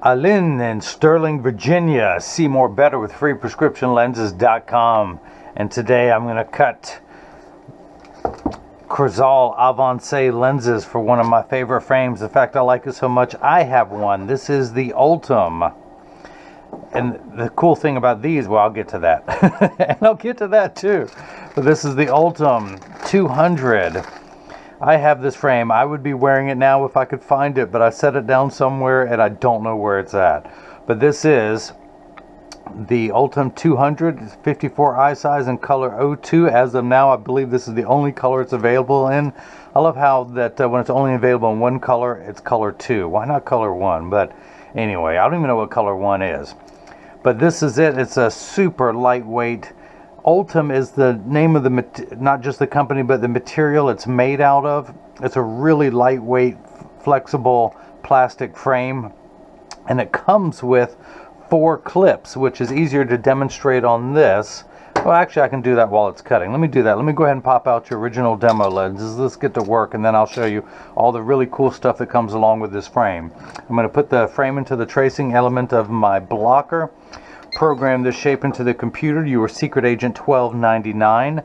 Alin in Sterling, Virginia. See more better with freeprescriptionlenses.com. And today I'm going to cut Crizal Avance lenses for one of my favorite frames. In fact, I like it so much I have one. This is the Ultem. And the cool thing about these, well, I'll get to that. And I'll get to that too. But this is the Ultem 200. I have this frame. I would be wearing it now if I could find it, but I set it down somewhere and I don't know where it's at. But this is the Ultem 200, 54 eye size in color 02. As of now, I believe this is the only color it's available in. I love how that when it's only available in one color, it's color 2. Why not color 1? But anyway, I don't even know what color 1 is. But this is it. It's a super lightweight. Ultem is the name of the, not just the company, but the material it's made out of. It's a really lightweight, flexible plastic frame. And it comes with 4 clips, which is easier to demonstrate on this. Well, actually, I can do that while it's cutting. Let me do that. Let me go ahead and pop out your original demo lenses. Let's get to work, and then I'll show you all the really cool stuff that comes along with this frame. I'm going to put the frame into the tracing element of my blocker. Program this shape into the computer. You were Secret Agent 1299.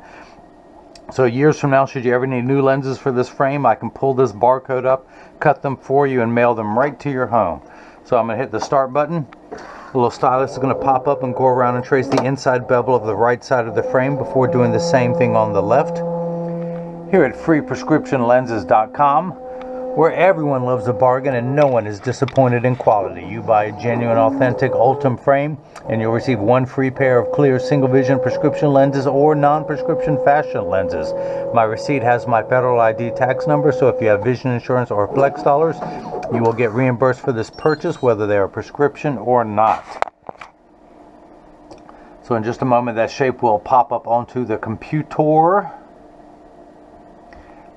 So years from now, should you ever need new lenses for this frame, I can pull this barcode up, cut them for you, and mail them right to your home. So I'm going to hit the start button. The little stylus is going to pop up and go around and trace the inside bevel of the right side of the frame before doing the same thing on the left. Here at freeprescriptionlenses.com, where everyone loves a bargain and no one is disappointed in quality. You buy a genuine, authentic Ultem frame and you'll receive 1 free pair of clear single vision prescription lenses or non-prescription fashion lenses. My receipt has my federal ID tax number, so if you have vision insurance or flex dollars, you will get reimbursed for this purchase, whether they are prescription or not. So in just a moment, that shape will pop up onto the computer.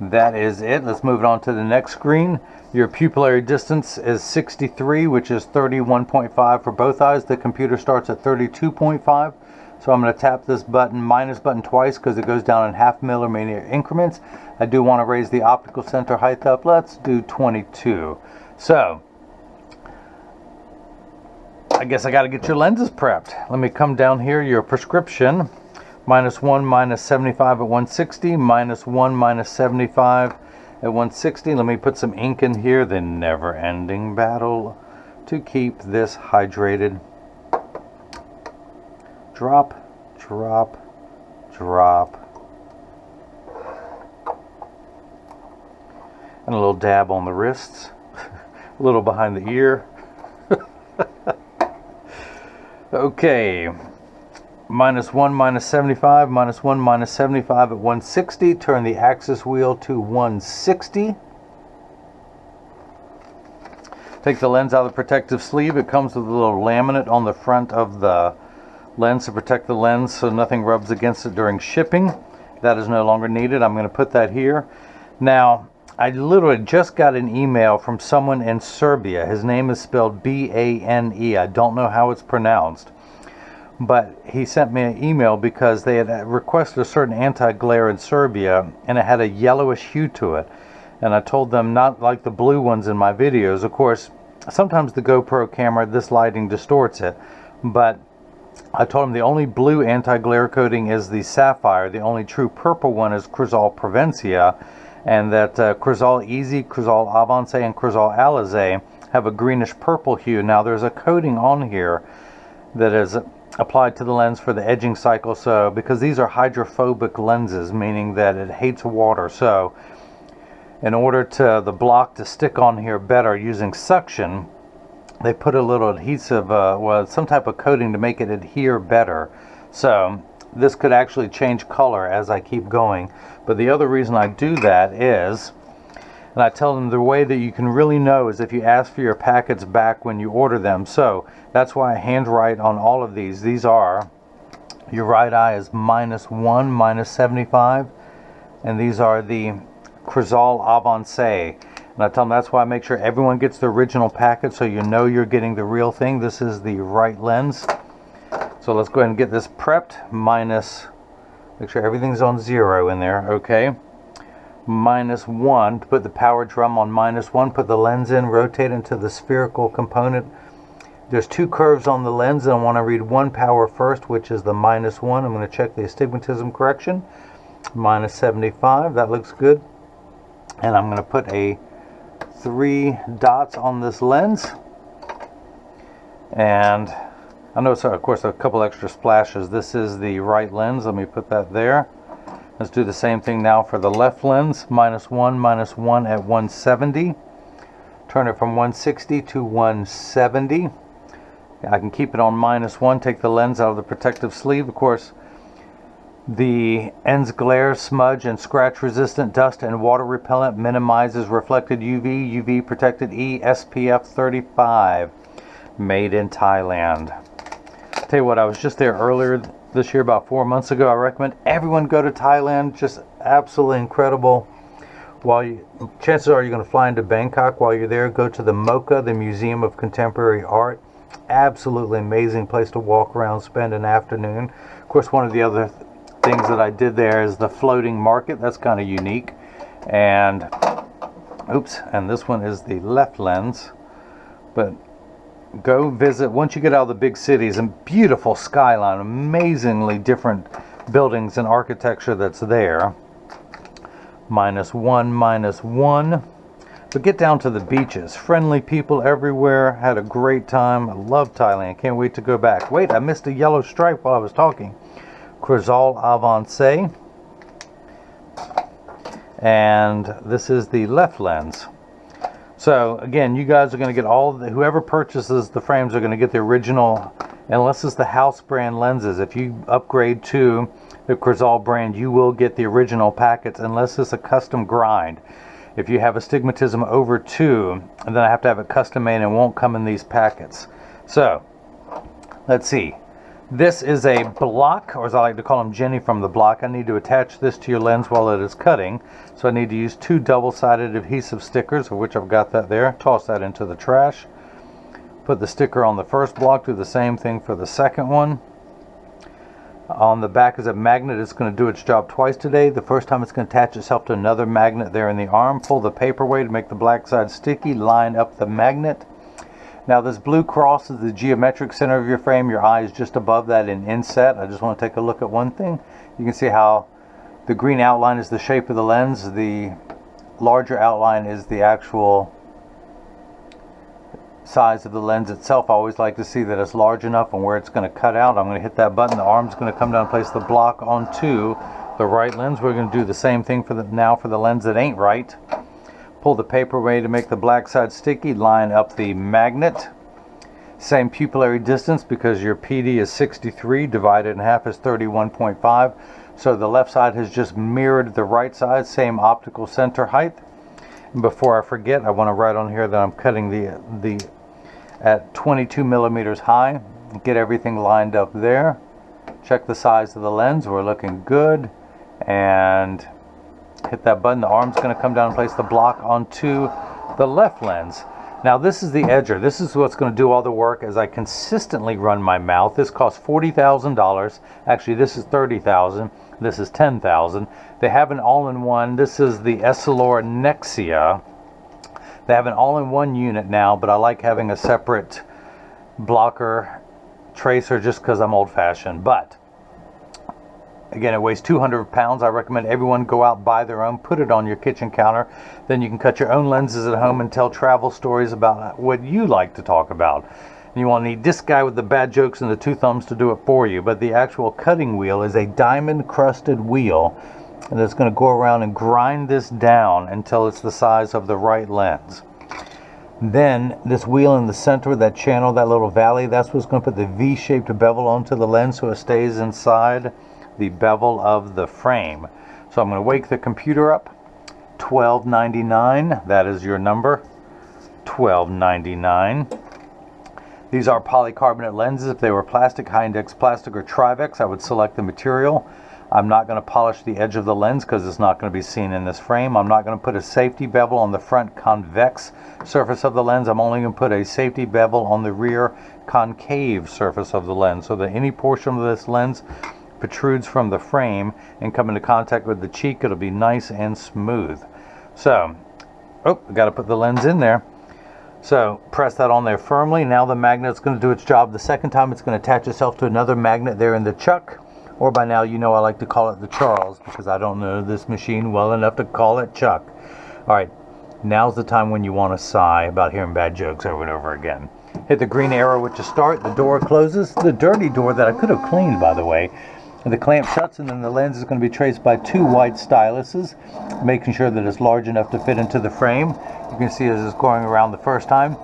That is it. Let's move it on to the next screen. Your pupillary distance is 63, which is 31.5 for both eyes. The computer starts at 32.5. So I'm going to tap this button, minus button, twice because it goes down in half millimeter increments. I do want to raise the optical center height up. Let's do 22. So I guess I got to get your lenses prepped. Let me come down here. Your prescription. -1, -75 at 160, -1, -75 at 160. Let me put some ink in here. The never-ending battle to keep this hydrated. Drop, drop, drop. And a little dab on the wrists. A little behind the ear. Okay. -1, -75, -1, -75 at 160. Turn the axis wheel to 160. Take the lens out of the protective sleeve. It comes with a little laminate on the front of the lens to protect the lens so nothing rubs against it during shipping. That is no longer needed. I'm going to put that here. Now, I literally just got an email from someone in Serbia. His name is spelled B-A-N-E. I don't know how it's pronounced. But he sent me an email because they had requested a certain anti-glare in Serbia and it had a yellowish hue to it. And I told them not like the blue ones in my videos. Of course, sometimes the GoPro camera, this lighting distorts it. But I told them the only blue anti-glare coating is the Sapphire. The only true purple one is Crizal Prevencia. And that Crizal Easy, Crizal Avance, and Crizal Alizé have a greenish purple hue. Now there's a coating on here that is applied to the lens for the edging cycle, so because these are hydrophobic lenses, meaning that it hates water, so in order to the block to stick on here better using suction, they put a little adhesive, well, some type of coating to make it adhere better. So this could actually change color as I keep going. But the other reason I do that is, and I tell them the way that you can really know is if you ask for your packets back when you order them. So that's why I handwrite on all of these. These are, your right eye is -1, -75. And these are the Crizal Avance. And I tell them that's why I make sure everyone gets the original packet so you know you're getting the real thing. This is the right lens. So let's go ahead and get this prepped. Make sure everything's on 0 in there, okay? -1 to put the power drum on -1, put the lens in, rotate into the spherical component There's two curves on the lens, and I want to read one power first, which is the -1. I'm going to check the astigmatism correction. -75, that looks good. And I'm going to put a 3 dots on this lens. And I know, so of course, a couple extra splashes. This is the right lens. Let me put that there. Let's do the same thing now for the left lens. -1, -1 at 170. Turn it from 160 to 170. I can keep it on -1, take the lens out of the protective sleeve. Of course, the ends glare, smudge, and scratch resistant, dust and water repellent, minimizes reflected UV, UV protected E, SPF 35, made in Thailand. Tell you what, I was just there earlier this year, about 4 months ago. I recommend everyone go to Thailand. Just absolutely incredible. Chances are you're going to fly into Bangkok. While you're there, go to the MOCA, the Museum of Contemporary Art. Absolutely amazing place to walk around, spend an afternoon. Of course, one of the other things that I did there is the floating market. That's kind of unique. And oops, and this one is the left lens. But go visit, once you get out of the big cities, and beautiful skyline, amazingly different buildings and architecture that's there. -1, -1. But get down to the beaches. Friendly people everywhere. Had a great time. I love Thailand. Can't wait to go back. Wait, I missed a yellow stripe while I was talking. Crizal Avance. And this is the left lens. So again, you guys are going to get whoever purchases the frames are going to get the original, unless it's the house brand lenses. If you upgrade to the Crizal brand, you will get the original packets, unless it's a custom grind. If you have astigmatism over 2, and then I have to have it custom made, and it won't come in these packets. So let's see. This is a block, or as I like to call them, Jenny from the block. I need to attach this to your lens while it is cutting. So I need to use 2 double-sided adhesive stickers, of which I've got that there. Toss that into the trash. Put the sticker on the first block. Do the same thing for the second one. On the back is a magnet. It's going to do its job twice today. The first time it's going to attach itself to another magnet there in the arm. Pull the paper away to make the black side sticky. Line up the magnet. Now this blue cross is the geometric center of your frame. Your eye is just above that in inset. I just want to take a look at one thing. You can see how the green outline is the shape of the lens. The larger outline is the actual size of the lens itself. I always like to see that it's large enough and where it's going to cut out. I'm going to hit that button. The arm's going to come down and place the block onto the right lens. We're going to do the same thing for the lens that ain't right. Pull the paper away to make the black side sticky. Line up the magnet. Same pupillary distance, because your PD is 63, divided in half is 31.5. So the left side has just mirrored the right side. Same optical center height. And before I forget, I want to write on here that I'm cutting the at 22 millimeters high. Get everything lined up there. Check the size of the lens. We're looking good. And hit that button. The arm's going to come down and place the block onto the left lens. Now this is the edger. This is what's going to do all the work as I consistently run my mouth. This costs $40,000. Actually, this is $30,000. This is $10,000. They have an all-in-one. This is the Essilor Nexia. They have an all-in-one unit now, but I like having a separate blocker tracer just because I'm old-fashioned. But again, it weighs 200 pounds. I recommend everyone go out, buy their own, put it on your kitchen counter. Then you can cut your own lenses at home and tell travel stories about what you like to talk about. And you won't need this guy with the bad jokes and the 2 thumbs to do it for you. But the actual cutting wheel is a diamond-crusted wheel. And it's going to go around and grind this down until it's the size of the right lens. Then this wheel in the center of that channel, that little valley, that's what's going to put the V-shaped bevel onto the lens so it stays inside the bevel of the frame. So I'm going to wake the computer up. $12.99, that is your number. $12.99. These are polycarbonate lenses. If they were plastic, high index plastic, or Trivex, I would select the material. I'm not going to polish the edge of the lens because it's not going to be seen in this frame. I'm not going to put a safety bevel on the front convex surface of the lens. I'm only going to put a safety bevel on the rear concave surface of the lens, so that any portion of this lens protrudes from the frame and come into contact with the cheek. It'll be nice and smooth. So, I got to put the lens in there. So press that on there firmly. Now the magnet's going to do its job. The second time it's going to attach itself to another magnet there in the chuck. Or by now you know I like to call it the Charles because I don't know this machine well enough to call it Chuck. Alright, now's the time when you want to sigh about hearing bad jokes over and over again. Hit the green arrow with to start. The door closes. The dirty door that I could have cleaned, by the way. And the clamp shuts, and then the lens is going to be traced by 2 white styluses, making sure that it's large enough to fit into the frame. You can see as it's going around the first time.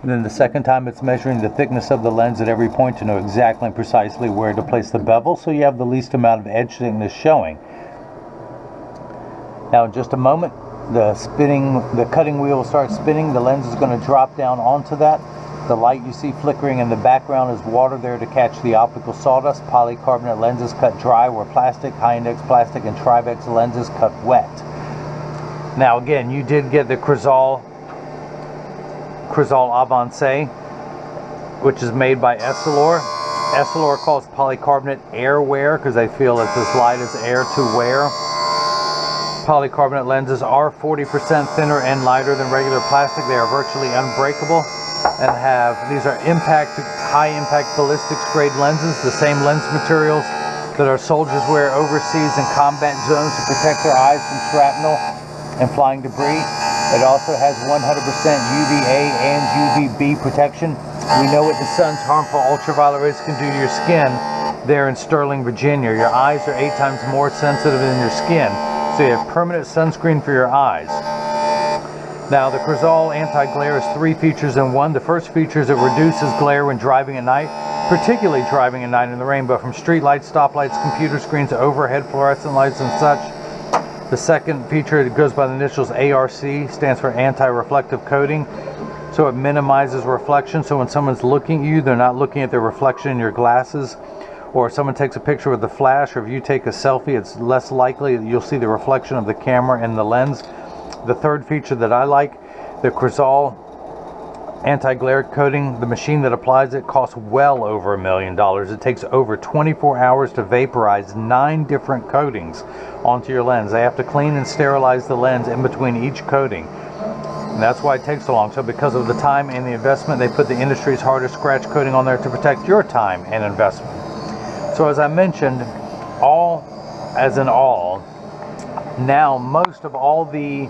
And then the second time it's measuring the thickness of the lens at every point to know exactly and precisely where to place the bevel, so you have the least amount of edge thickness showing. Now in just a moment, the cutting wheel will start spinning. The lens is going to drop down onto that. The light you see flickering in the background is water there to catch the optical sawdust. Polycarbonate lenses cut dry where plastic, high-index plastic, and Trivex lenses cut wet. Now again, you did get the Crizal Avance, which is made by Essilor. Essilor calls polycarbonate airwear because they feel it's as light as air to wear. Polycarbonate lenses are 40% thinner and lighter than regular plastic. They are virtually unbreakable. And these are high impact ballistics grade lenses, the same lens materials that our soldiers wear overseas in combat zones to protect their eyes from shrapnel and flying debris. It also has 100% UVA and UVB protection. We know what the sun's harmful ultraviolet rays can do to your skin there in Sterling, Virginia. Your eyes are 8 times more sensitive than your skin, so you have permanent sunscreen for your eyes. Now the Crizal anti-glare is 3 features in one. The first feature is it reduces glare when driving at night, particularly driving at night in the rain, but from street lights, stoplights, computer screens, overhead fluorescent lights and such. The second feature, it goes by the initials ARC, stands for anti-reflective coating. So it minimizes reflection, so when someone's looking at you, they're not looking at the reflection in your glasses. Or if someone takes a picture with the flash, or if you take a selfie, it's less likely that you'll see the reflection of the camera in the lens. The third feature that I like, the Crizal anti-glare coating, the machine that applies it costs well over $1 million. It takes over 24 hours to vaporize 9 different coatings onto your lens. They have to clean and sterilize the lens in between each coating. And that's why it takes so long. So because of the time and the investment, they put the industry's hardest scratch coating on there to protect your time and investment. So as I mentioned, now most of all the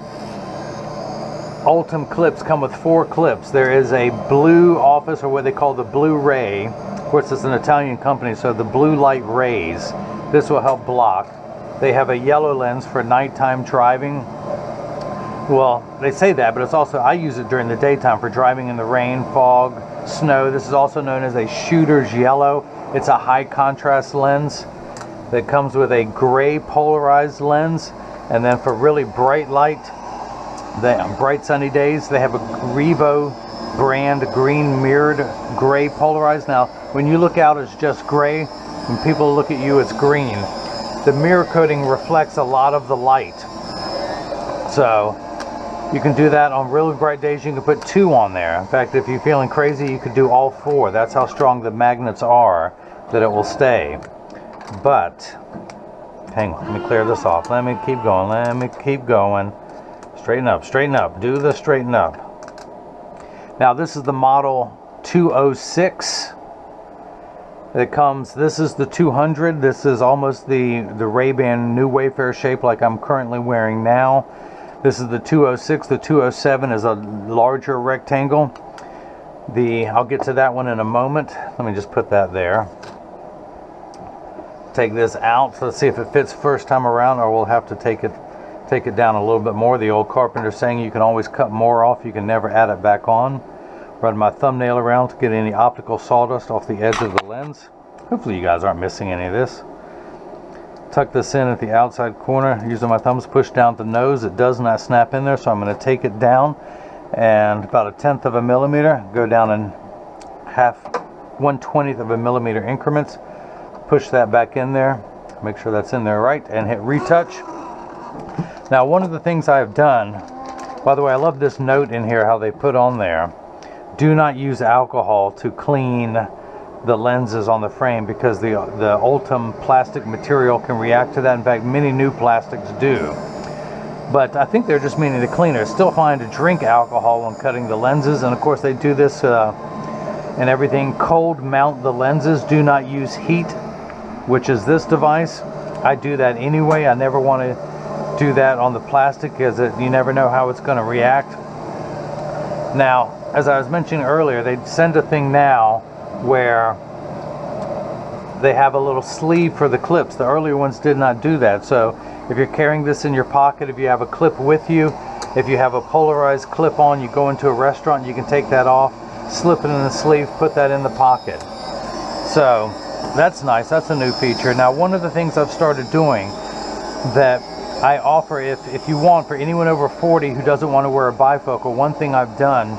Ultem clips come with 4 clips. There is a blue office, or what they call the blue ray. Of course, it's an Italian company, so the blue light rays. This will help block. They have a yellow lens for nighttime driving. Well, they say that, but it's also, I use it during the daytime for driving in the rain, fog, snow. This is also known as a shooter's yellow. It's a high contrast lens that comes with a gray polarized lens. And then for really bright light, bright sunny days, they have a Revo brand green mirrored gray polarized. Now when you look out, it's just gray. When people look at you, it's green. The mirror coating reflects a lot of the light, so you can do that on really bright days. You can put 2 on there. In fact, if you're feeling crazy, you could do all 4. That's how strong the magnets are that it will stay. But hang on, let me clear this off. Let me keep going. Straighten up, do the straighten up. Now this is the model 206. This is the 200. This is almost the Ray-Ban new Wayfarer shape like I'm currently wearing now. This is the 206. The 207 is a larger rectangle. I'll get to that one in a moment. Let me just put that there. Take this out. So let's see if it fits first time around, or we'll have to take it down a little bit more. The old carpenter saying you can always cut more off, you can never add it back on. Run my thumbnail around to get any optical sawdust off the edge of the lens. Hopefully you guys aren't missing any of this. Tuck this in at the outside corner. Using my thumbs, push down the nose. It does not snap in there, so I'm going to take it down and about 1/10 of a millimeter. Go down in 1/20 of a millimeter increments. Push that back in there. Make sure that's in there right, and hit retouch. Now one of the things I've done, by the way, I love this note in here how they put on there, do not use alcohol to clean the lenses on the frame, because the Ultem plastic material can react to that. In fact, many new plastics do. But I think they're just meaning the cleaner. It's still fine to drink alcohol when cutting the lenses, and of course they do this and everything. Cold mount the lenses. Do not use heat, which is this device. I do that anyway. I never want to do that on the plastic because you never know how it's going to react. Now, as I was mentioning earlier, they send a thing now where they have a little sleeve for the clips. The earlier ones did not do that. So if you're carrying this in your pocket, if you have a clip with you, if you have a polarized clip on, you go into a restaurant, you can take that off, slip it in the sleeve, put that in the pocket. So that's nice. That's a new feature. Now, one of the things I've started doing that I offer, if you want, for anyone over 40 who doesn't want to wear a bifocal, one thing I've done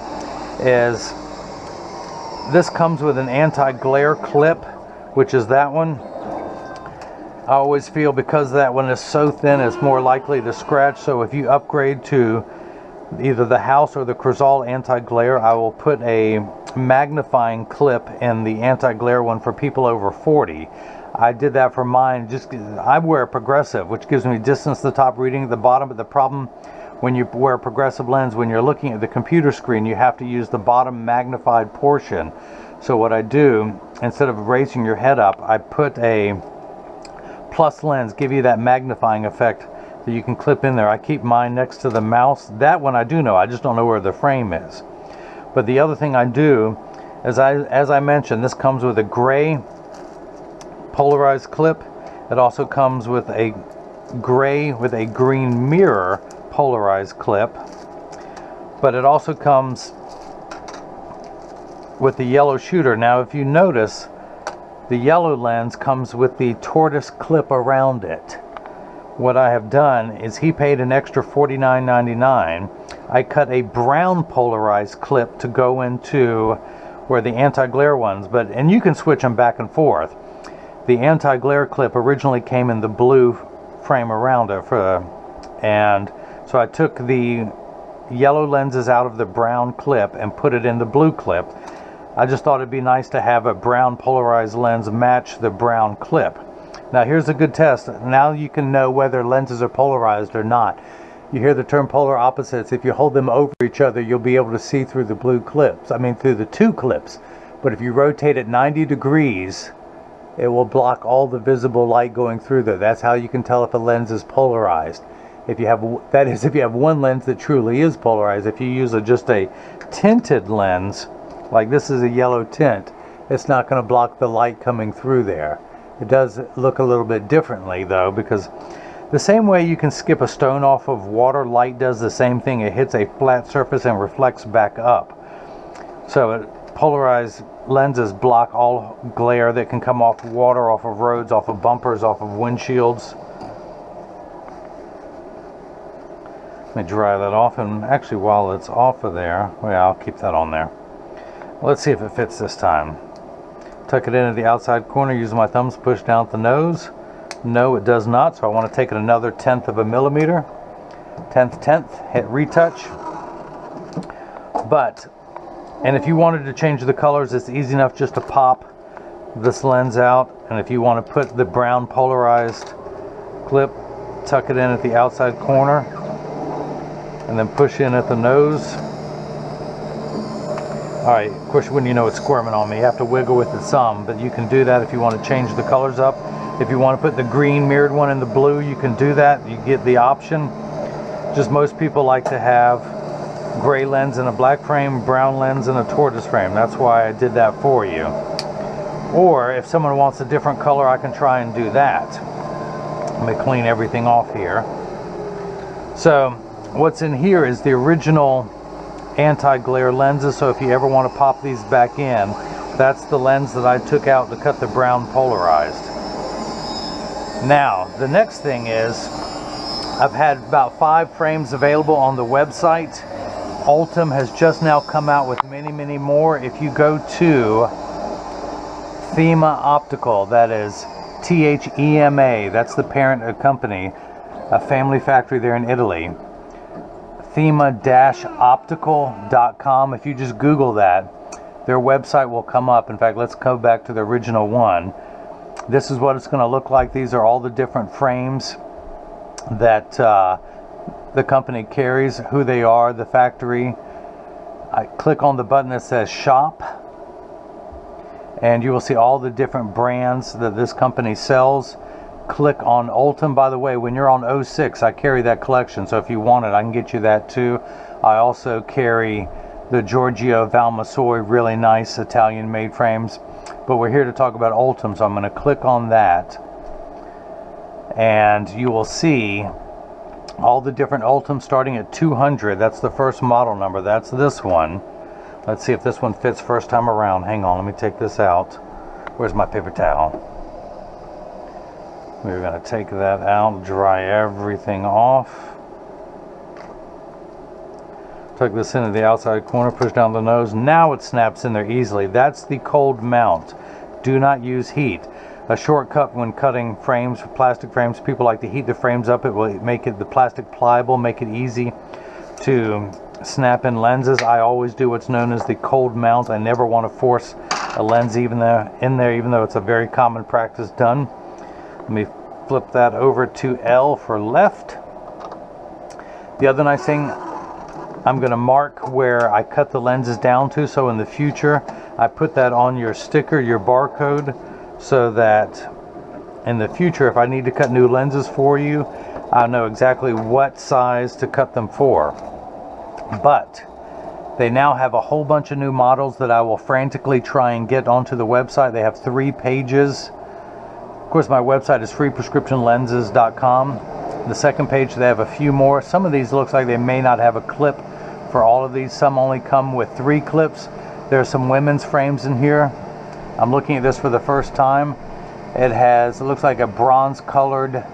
is this comes with an anti-glare clip, which is that one. I always feel because that one is so thin, it's more likely to scratch. So if you upgrade to either the House or the Crizal anti-glare, I will put a magnifying clip in the anti-glare one for people over 40. I did that for mine. I wear a progressive, which gives me distance to the top, reading at the bottom. But the problem when you wear a progressive lens, when you're looking at the computer screen, you have to use the bottom magnified portion. So what I do, instead of raising your head up, I put a plus lens, give you that magnifying effect that you can clip in there. I keep mine next to the mouse. That one I do know, I just don't know where the frame is. But the other thing I do, as I mentioned, this comes with a gray polarized clip. It also comes with a gray with a green mirror polarized clip. But it also comes with the yellow shooter. Now, if you notice, the yellow lens comes with the tortoise clip around it. What I have done is he paid an extra $49.99. I cut a brown polarized clip to go into where the anti-glare ones, and you can switch them back and forth. The anti-glare clip originally came in the blue frame around it, and so I took the yellow lenses out of the brown clip and put it in the blue clip. I just thought it'd be nice to have a brown polarized lens match the brown clip. Now here's a good test. Now you can know whether lenses are polarized or not. You hear the term polar opposites. If you hold them over each other, you'll be able to see through the blue clips. I mean, through the two clips. But if you rotate it 90 degrees, it will block all the visible light going through there. That's how you can tell if a lens is polarized. If you have, that is, if you have one lens that truly is polarized. If you use just a tinted lens, like this is a yellow tint, it's not going to block the light coming through there. It does look a little bit differently though, because the same way you can skip a stone off of water, light does the same thing. It hits a flat surface and reflects back up. So polarized lenses block all glare that can come off water, off of roads, off of bumpers, off of windshields. Let me dry that off, and actually while it's off of there, well, I'll keep that on there. Let's see if it fits this time. Tuck it into the outside corner, using my thumbs, push down at the nose. No, it does not, so I want to take it another 1/10 of a millimeter. 10th, hit retouch. And if you wanted to change the colors, it's easy enough just to pop this lens out. And if you want to put the brown polarized clip, tuck it in at the outside corner, and then push in at the nose. Alright, of course when you know it's squirming on me, you have to wiggle with it some, but you can do that if you want to change the colors up. If you want to put the green mirrored one in the blue, you can do that. You get the option. Just most people like to have gray lens in a black frame, brown lens in a tortoise frame. That's why I did that for you. Or if someone wants a different color, I can try and do that. Let me clean everything off here. So what's in here is the original anti-glare lenses. So if you ever want to pop these back in, that's the lens that I took out to cut the brown polarized. Now the next thing is, I've had about 5 frames available on the website. Ultem has just now come out with many more. If you go to Thema Optical, that is THEMA, that's the parent company, a family factory there in Italy. Thema-optical.com. If you just Google that, their website will come up. In fact, let's go back to the original one. This is what it's going to look like. These are all the different frames that the company carries, who they are, the factory. I click on the button that says shop, and you will see all the different brands that this company sells. Click on Ultem. By the way, when you're on 06, I carry that collection, so if you want it, I can get you that too. I also carry the Giorgio Valmassoi, really nice Italian made frames, but we're here to talk about Ultem, so I'm going to click on that, and you will see all the different Ultems starting at 200. That's the first model number. That's this one. Let's see if this one fits first time around. Hang on, let me take this out. Where's my paper towel? We're going to take that out, dry everything off. Tuck this into the outside corner, push down the nose. Now it snaps in there easily. That's the cold mount. Do not use heat. A shortcut when cutting frames, plastic frames, people like to heat the frames up. It will make the plastic pliable, make it easy to snap in lenses. I always do what's known as the cold mount. I never want to force a lens in there, even though it's a very common practice done. Let me flip that over to L for left. The other nice thing, I'm going to mark where I cut the lenses down to, so in the future I put that on your sticker, your barcode, so that in the future if I need to cut new lenses for you, I know exactly what size to cut them for. But they now have a whole bunch of new models that I will frantically try and get onto the website. They have 3 pages. Of course, my website is freeprescriptionlenses.com. The second page, they have a few more. Some of these looks like they may not have a clip for all of these. Some only come with 3 clips. There are some women's frames in here. I'm looking at this for the first time. It looks like a bronze colored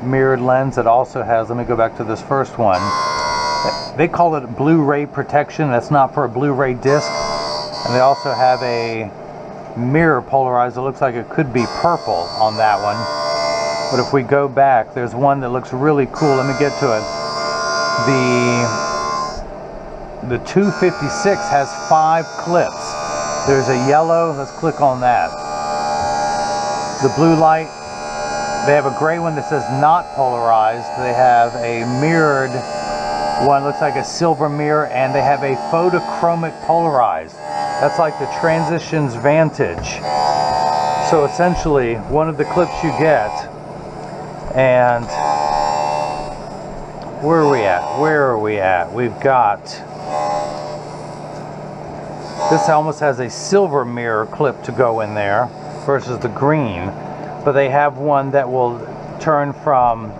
mirrored lens. It also has, let me go back to this first one. They call it Blu-ray protection. That's not for a Blu-ray disc. And they also have a mirror polarized. It looks like it could be purple on that one. But if we go back, there's one that looks really cool. Let me get to it. The 256 has 5 clips. There's a yellow, let's click on that. The blue light, they have a gray one that says not polarized. They have a mirrored one, looks like a silver mirror, and they have a photochromic polarized. That's like the Transitions Vantage. So essentially, one of the clips you get, and where are we at? Where are we at? We've got, this almost has a silver mirror clip to go in there versus the green, but they have one that will turn from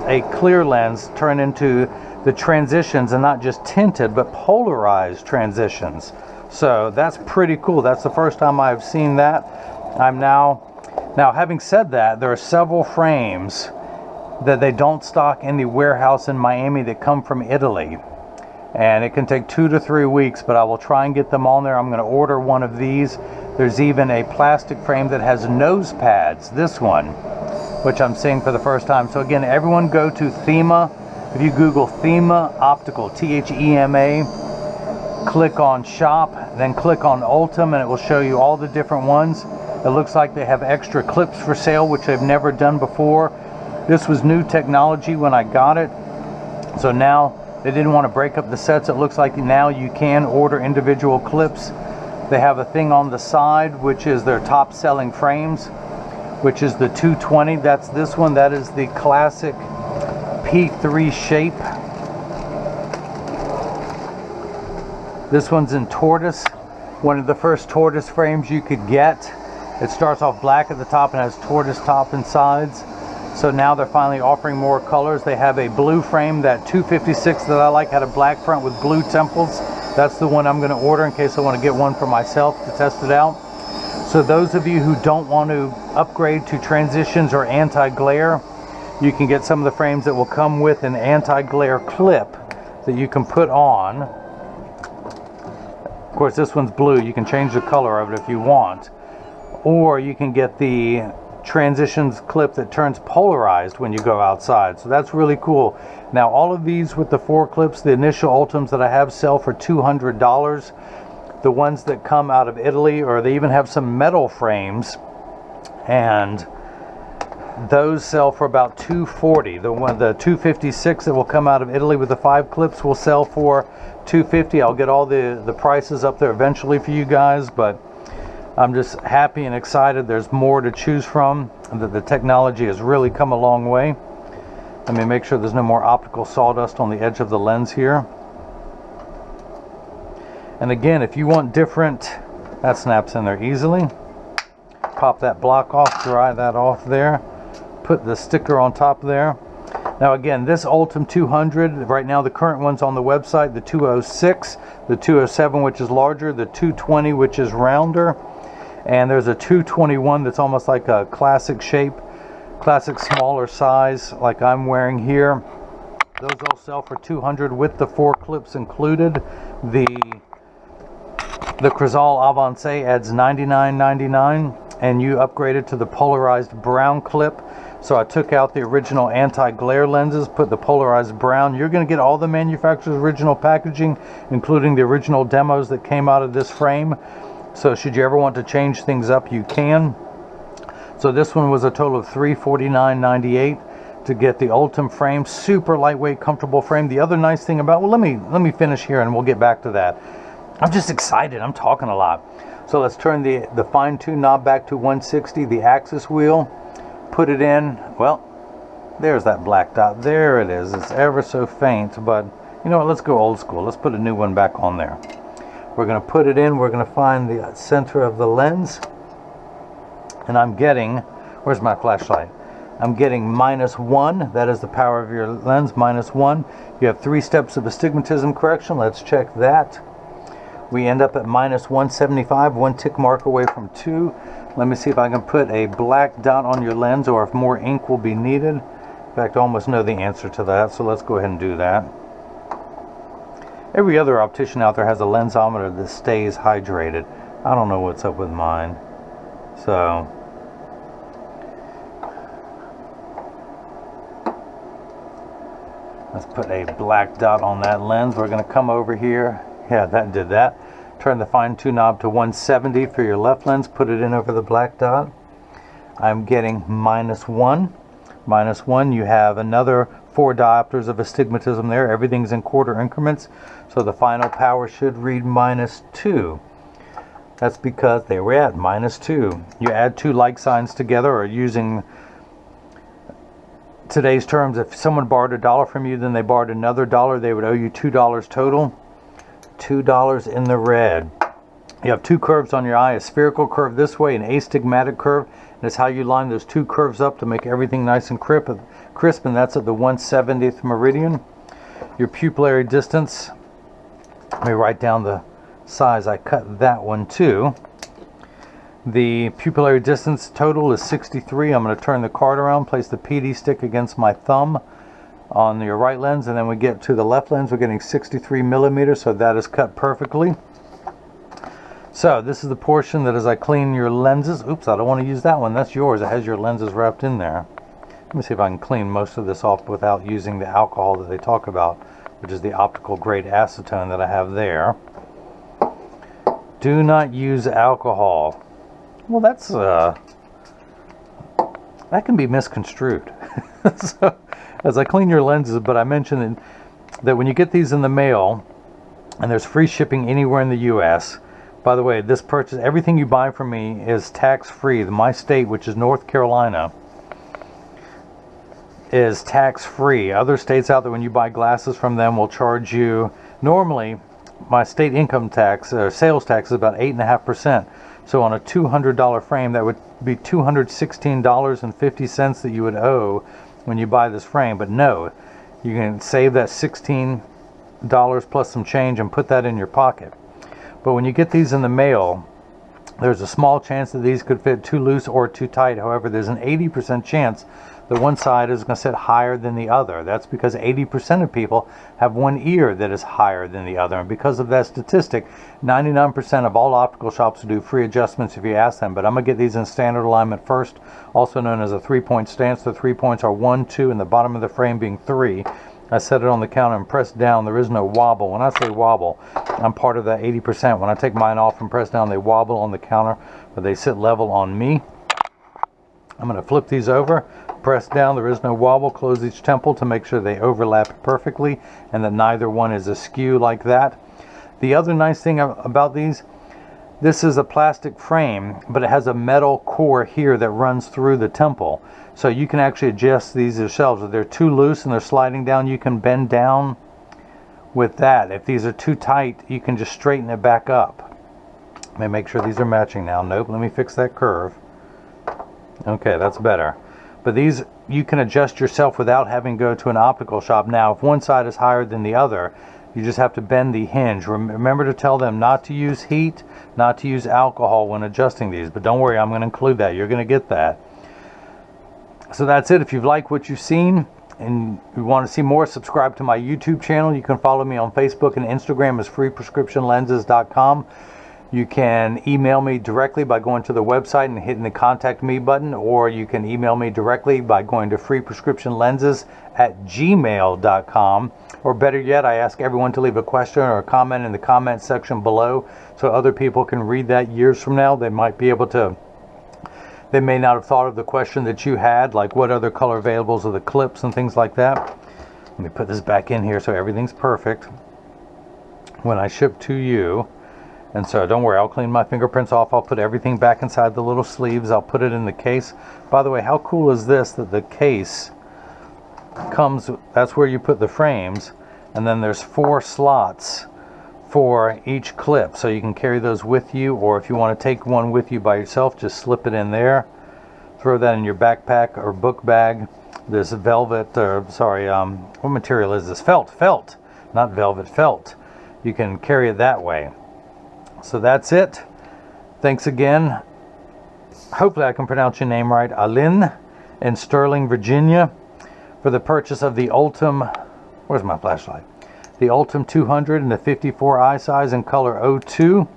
a clear lens, turn into the transitions, and not just tinted, but polarized transitions. So that's pretty cool. That's the first time I've seen that. Now having said that, there are several frames that they don't stock in the warehouse in Miami that come from Italy. And it can take 2 to 3 weeks, but I will try and get them on there. I'm going to order one of these. There's even a plastic frame that has nose pads, this one, which I'm seeing for the first time. So again, everyone go to Thema. If you Google Thema Optical, T-H-E-M-A, click on shop, then click on Ultem, and it will show you all the different ones. It looks like they have extra clips for sale, which they've never done before. This was new technology when I got it. So now, they didn't want to break up the sets. It looks like now you can order individual clips. They have a thing on the side, which is their top selling frames, which is the 220. That's this one. That is the classic P3 shape. This one's in tortoise. One of the first tortoise frames you could get. It starts off black at the top and has tortoise top and sides. So now they're finally offering more colors. They have a blue frame. That 256 that I like had a black front with blue temples. That's the one I'm going to order in case I want to get one for myself to test it out. So those of you who don't want to upgrade to transitions or anti-glare, you can get some of the frames that will come with an anti-glare clip that you can put on. Of course, this one's blue. You can change the color of it if you want. Or you can get the transitions clip that turns polarized when you go outside. So that's really cool. Now all of these with the 4 clips, the initial Ultems that I have sell for $200. The ones that come out of Italy, or they even have some metal frames, and Those sell for about $240. The 256 that will come out of Italy with the 5 clips will sell for $250. I'll get all the prices up there eventually for you guys, but I'm just happy and excited. There's more to choose from, and that the technology has really come a long way. Let me make sure there's no more optical sawdust on the edge of the lens here. And again, if you want different, that snaps in there easily. Pop that block off, dry that off there. Put the sticker on top there. Now again, this Ultem 200, right now the current one's on the website, the 206, the 207 which is larger, the 220 which is rounder, and there's a 221 that's almost like a classic shape, classic smaller size like I'm wearing here. Those all sell for $200 with the 4 clips included. The Crizal Avance adds $99.99, and you upgrade it to the polarized brown clip. So I took out the original anti-glare lenses, put the polarized brown. You're going to get all the manufacturer's original packaging, including the original demos that came out of this frame. So should you ever want to change things up, you can. So this one was a total of $349.98 to get the Ultem frame. Super lightweight, comfortable frame. The other nice thing about, well, let me finish here and we'll get back to that. I'm just excited. I'm talking a lot. So let's turn the fine tune knob back to 160, the axis wheel. Put it in. Well, there's that black dot. There it is. It's ever so faint, but you know what? Let's go old school. Let's put a new one back on there. We're going to put it in. We're going to find the center of the lens. And I'm getting, where's my flashlight? I'm getting -1. That is the power of your lens, -1. You have 3 steps of astigmatism correction. Let's check that. We end up at -175, 1 tick mark away from 2. Let me see if I can put a black dot on your lens, or if more ink will be needed. In fact, I almost know the answer to that, so let's go ahead and do that. Every other optician out there has a lensometer that stays hydrated. I don't know what's up with mine. So let's put a black dot on that lens. We're going to come over here. Yeah, that did that. Turn the fine tune knob to 170 for your left lens. Put it in over the black dot. I'm getting -1. -1. You have another 4 diopters of astigmatism there. Everything's in quarter increments. So the final power should read -2. That's because they were at -2. You add 2 like signs together, or using today's terms, if someone borrowed $1 from you, then they borrowed another $1, they would owe you $2 total. $2 in the red. You have 2 curves on your eye, a spherical curve this way, an astigmatic curve, and it's how you line those 2 curves up to make everything nice and crisp, and that's at the 1/70th meridian. Your pupillary distance, let me write down the size. I cut that one too. The pupillary distance total is 63. I'm going to turn the card around, place the PD stick against my thumb on your right lens, and then we get to the left lens. We're getting 63 millimeters, so that is cut perfectly. So this is the portion that as I clean your lenses, oops, I don't want to use that one, that's yours, it has your lenses wrapped in there. Let me see if I can clean most of this off without using the alcohol that they talk about, which is the optical grade acetone that I have there. Do not use alcohol. Well, that's that can be misconstrued. So as I clean your lenses, but I mentioned that when you get these in the mail, and there's free shipping anywhere in the US. By the way, this purchase, everything you buy from me is tax-free. My state, which is North Carolina, is tax-free. Other states out there, when you buy glasses from them, will charge you, normally my state income tax or sales tax is about 8.5%. So on a $200 frame, that would be $216.50 that you would owe when you buy this frame. But no, you can save that $16 plus some change and put that in your pocket. But when you get these in the mail, there's a small chance that these could fit too loose or too tight. However, there's an 80% chance that one side is going to sit higher than the other. That's because 80% of people have one ear that is higher than the other. And because of that statistic, 99% of all optical shops will do free adjustments if you ask them. But I'm going to get these in standard alignment first, also known as a 3-point stance. The 3 points are 1, 2, and the bottom of the frame being 3. I set it on the counter and press down. There is no wobble. When I say wobble, I'm part of that 80%. When I take mine off and press down, they wobble on the counter, but they sit level on me. I'm going to flip these over, press down, there is no wobble. Close each temple to make sure they overlap perfectly and that neither one is askew like that. The other nice thing about these, this is a plastic frame, but it has a metal core here that runs through the temple. So you can actually adjust these yourselves. If they're too loose and they're sliding down, you can bend down with that. If these are too tight, you can just straighten it back up. Let me make sure these are matching now. Nope, let me fix that curve. Okay, that's better. But these you can adjust yourself without having to go to an optical shop. Now, if one side is higher than the other, you just have to bend the hinge. Remember to tell them not to use heat, not to use alcohol when adjusting these. But don't worry, I'm going to include that. You're going to get that. So that's it. If you've liked what you've seen and you want to see more, subscribe to my YouTube channel. You can follow me on Facebook and Instagram as freeprescriptionlenses.com. You can email me directly by going to the website and hitting the contact me button, or you can email me directly by going to freeprescriptionlenses@gmail.com. Or better yet, I ask everyone to leave a question or a comment in the comment section below so other people can read that years from now. They might be able to, they may not have thought of the question that you had, like what other color availables are the clips and things like that. Let me put this back in here so everything's perfect when I ship to you. And so don't worry, I'll clean my fingerprints off. I'll put everything back inside the little sleeves. I'll put it in the case. By the way, how cool is this that the case comes, that's where you put the frames, and then there's 4 slots for each clip. So you can carry those with you, or if you want to take one with you by yourself, just slip it in there. Throw that in your backpack or book bag. This velvet, or sorry, what material is this? Felt, not velvet, felt. You can carry it that way. So that's it. Thanks again. Hopefully I can pronounce your name right. Alin in Sterling, Virginia, for the purchase of the Ultem. Where's my flashlight? The Ultem 200 in the 54 eye size in color 02.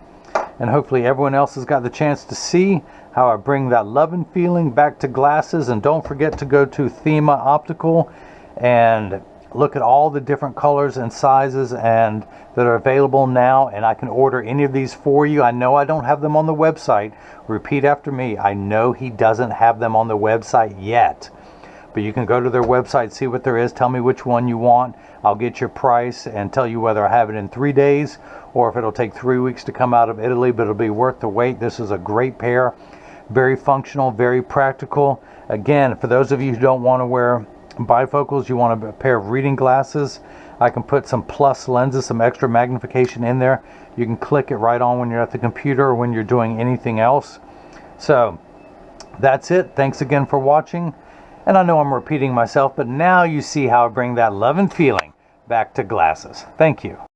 And hopefully everyone else has got the chance to see how I bring that love and feeling back to glasses. And don't forget to go to Thema Optical and look at all the different colors and sizes and that are available now, and I can order any of these for you. I know I don't have them on the website. Repeat after me. I know he doesn't have them on the website yet, but you can go to their website, see what there is, tell me which one you want. I'll get your price and tell you whether I have it in 3 days or if it'll take 3 weeks to come out of Italy, but it'll be worth the wait. This is a great pair, very functional, very practical. Again, for those of you who don't want to wear bifocals, you want a pair of reading glasses, I can put some plus lenses, some extra magnification in there. You can click it right on when you're at the computer or when you're doing anything else. So that's it. Thanks again for watching. And I know I'm repeating myself, but now you see how I bring that love and feeling back to glasses. Thank you.